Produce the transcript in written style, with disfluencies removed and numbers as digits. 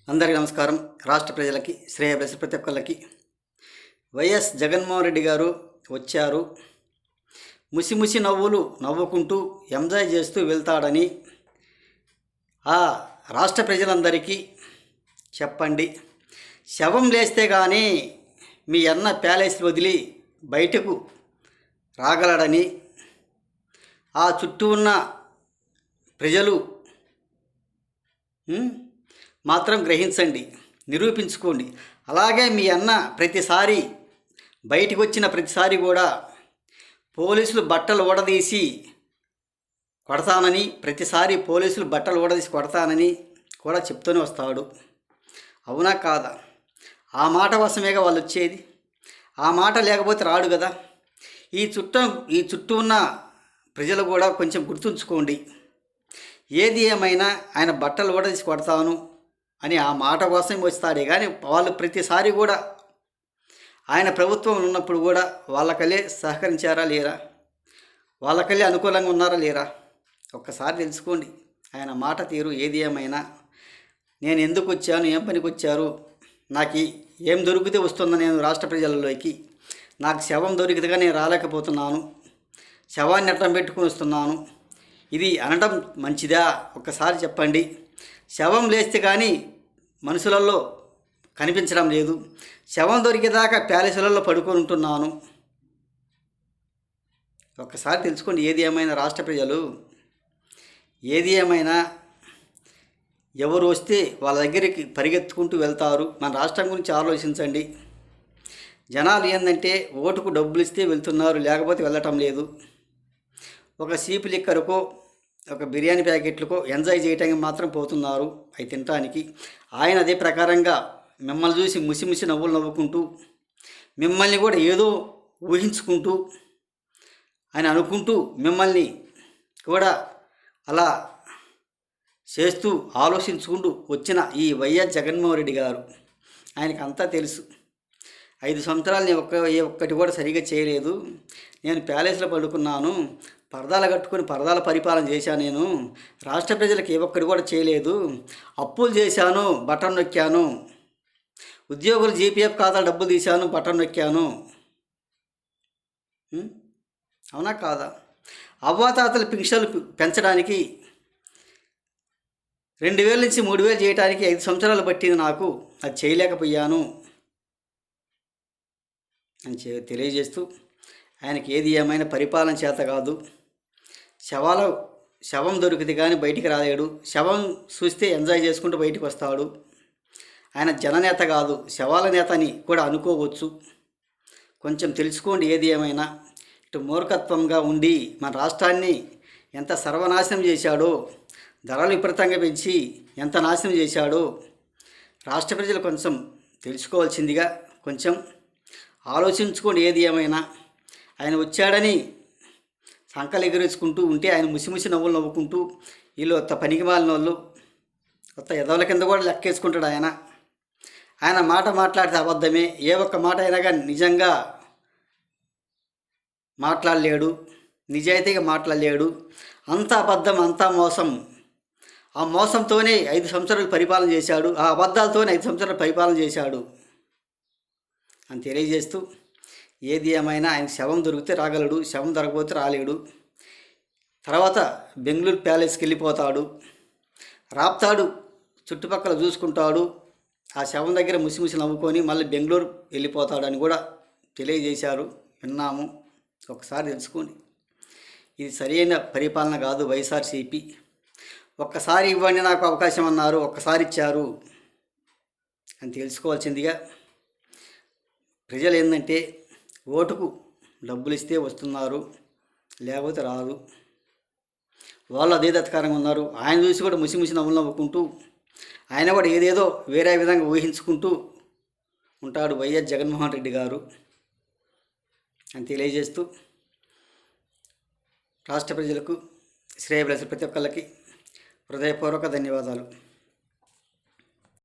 అందరికీ నమస్కారం. రాష్ట్ర ప్రజలకి, శ్రేయభిలాషులు ప్రతి ఒక్కళ్ళకి వైఎస్ జగన్మోహన్ రెడ్డి గారు వచ్చారు. ముసి నవ్వులు నవ్వుకుంటూ ఎంజాయ్ చేస్తూ వెళ్తాడని ఆ రాష్ట్ర ప్రజలందరికీ చెప్పండి. శవం లేస్తే కానీ మీ అన్న ప్యాలెస్ వదిలి బయటకు రాగలడని ఆ చుట్టూ ఉన్న ప్రజలు మాత్రం గ్రహించండి, నిరూపించుకోండి. అలాగే మీ అన్న ప్రతిసారి బయటికి వచ్చిన ప్రతిసారి కూడా పోలీసులు బట్టలు ఊడదీసి కొడతానని, ప్రతిసారి పోలీసులు బట్టలు ఊడదీసి కొడతానని కూడా చెప్తూనే వస్తాడు. అవునా కాదా? ఆ మాట వశమేగా వాళ్ళు వచ్చేది. ఆ మాట లేకపోతే రాడు కదా. ఈ చుట్టూ ఉన్న ప్రజలు కూడా కొంచెం గుర్తుంచుకోండి. ఏది ఏమైనా ఆయన బట్టలు ఊడదీసి కొడతాను అని ఆ మాట కోసం వస్తాడే కానీ వాళ్ళు ప్రతిసారి కూడా ఆయన ప్రభుత్వం ఉన్నప్పుడు కూడా వాళ్ళకల్లే సహకరించారా లేరా, వాళ్ళకల్లే అనుకూలంగా ఉన్నారా లేరా ఒక్కసారి తెలుసుకోండి. ఆయన మాట తీరు ఏది ఏమైనా నేను ఎందుకు వచ్చాను, ఏం పనికి వచ్చారు, నాకు ఏం దొరికితే వస్తుందో నేను రాష్ట్ర ప్రజలలోకి, నాకు శవం దొరికితేగా నేను రాలేకపోతున్నాను, శవాన్ని అట్టం పెట్టుకుని వస్తున్నాను, ఇది అనడం మంచిదా ఒక్కసారి చెప్పండి. శవం లేస్తే కానీ మనుషులలో కనిపించడం లేదు, శవం దొరికేదాకా ప్యాలెస్లలో పడుకొని ఉంటున్నాను. ఒక్కసారి తెలుసుకోండి. ఏది ఏమైనా రాష్ట్ర ప్రజలు, ఏది ఏమైనా ఎవరు వస్తే వాళ్ళ దగ్గరికి పరిగెత్తుకుంటూ వెళ్తారు. మన రాష్ట్రం గురించి ఆలోచించండి. జనాలు ఏంటంటే ఓటుకు డబ్బులు ఇస్తే వెళ్తున్నారు, లేకపోతే వెళ్ళటం లేదు. ఒక సీపు లిక్కరుకో, ఒక బిర్యానీ ప్యాకెట్లకో ఎంజాయ్ చేయటానికి మాత్రం పోతున్నారు, అవి తినటానికి. ఆయన అదే ప్రకారంగా మిమ్మల్ని చూసి ముసి నవ్వులు నవ్వుకుంటూ, మిమ్మల్ని కూడా ఏదో ఊహించుకుంటూ, ఆయన అనుకుంటూ మిమ్మల్ని కూడా అలా చేస్తూ ఆలోచించుకుంటూ వచ్చిన ఈ వైఎస్ జగన్మోహన్ రెడ్డి గారు, ఆయనకు అంతా తెలుసు. 5 సంవత్సరాలు నేను ఒక్కటి కూడా సరిగా చేయలేదు, నేను ప్యాలెస్లో పడుకున్నాను, పరదాలు కట్టుకొని పరదాల పరిపాలన చేశాను, నేను రాష్ట్ర ప్రజలకు ఏ ఒక్కటి కూడా చేయలేదు, అప్పులు చేశాను, బటన్ నొక్కాను, ఉద్యోగులు జీపీఎఫ్ ఖాతాలు డబ్బులు తీశాను, బటన్ నొక్కాను. అవునా కాదా? అవ్వాతాతల పింఛన్లు పెంచడానికి 2000 నుంచి 3000 చేయడానికి 5 సంవత్సరాలు పట్టింది నాకు, అది చేయలేకపోయాను అని తెలియజేస్తూ ఆయనకి ఏది ఏమైనా పరిపాలన చేత కాదు. శవం దొరికితే కానీ బయటికి రాలేడు, శవం చూస్తే ఎంజాయ్ చేసుకుంటూ బయటికి వస్తాడు. ఆయన జననేత కాదు, శవాల నేత అని కూడా అనుకోవచ్చు. కొంచెం తెలుసుకోండి. ఏది ఏమైనా ఇటు మూర్ఖత్వంగా ఉండి మన రాష్ట్రాన్ని ఎంత సర్వనాశనం చేశాడో, ధరలు విపరీతంగా పెంచి ఎంత నాశనం చేశాడో రాష్ట్ర ప్రజలు కొంచెం తెలుసుకోవాల్సిందిగా కొంచెం ఆలోచించుకోండి. ఏది ఏమైనా ఆయన వచ్చాడని సంకలు ఎగురేసుకుంటూ ఉంటే ఆయన ముసి నవ్వులు నవ్వుకుంటూ, వీళ్ళు కొత్త పనికి మాలిన వాళ్ళు, కొత్త ఎదవల కింద కూడా లెక్కేసుకుంటాడు ఆయన. ఆయన మాట మాట్లాడితే అబద్ధమే, ఏ ఒక్క మాట అయినా కానీ నిజంగా మాట్లాడలేడు, నిజాయితీగా మాట్లాడలేడు. అంతా అబద్ధం, అంతా మోసం. ఆ మోసంతోనే 5 సంవత్సరాలు పరిపాలన చేశాడు, ఆ అబద్ధాలతోనే 5 సంవత్సరాలు పరిపాలన చేశాడు అని తెలియజేస్తూ, ఏది ఏమైనా ఆయన శవం దొరికితే రాగలడు, శవం దొరకపోతే రాలేడు. తర్వాత బెంగళూరు ప్యాలెస్కి వెళ్ళిపోతాడు, రాపుతాడు, చుట్టుపక్కల చూసుకుంటాడు, ఆ శవం దగ్గర ముసి నవ్వుకొని మళ్ళీ బెంగళూరు వెళ్ళిపోతాడు అని కూడా తెలియజేశారు, విన్నాము. ఒకసారి తెలుసుకోండి. ఇది సరైన పరిపాలన కాదు వైఎస్ఆర్సీపీ. ఒక్కసారి ఇవ్వండి నాకు అవకాశం అన్నారు, ఒక్కసారి ఇచ్చారు అని తెలుసుకోవాల్సిందిగా. ప్రజలు ఏంటంటే ఓటుకు డబ్బులు ఇస్తే వస్తున్నారు, లేకపోతే రాదు. వాళ్ళు అదే దత్కారంగా ఉన్నారు. ఆయన చూసి కూడా ముసి నవ్వులు నవ్వుకుంటూ, ఆయన కూడా ఏదేదో వేరే విధంగా ఊహించుకుంటూ ఉంటాడు వైఎస్ జగన్మోహన్ రెడ్డి గారు అని తెలియజేస్తూ, రాష్ట్ర ప్రజలకు, శ్రేయభిలాషులు ప్రతి ఒక్కళ్ళకి హృదయపూర్వక ధన్యవాదాలు.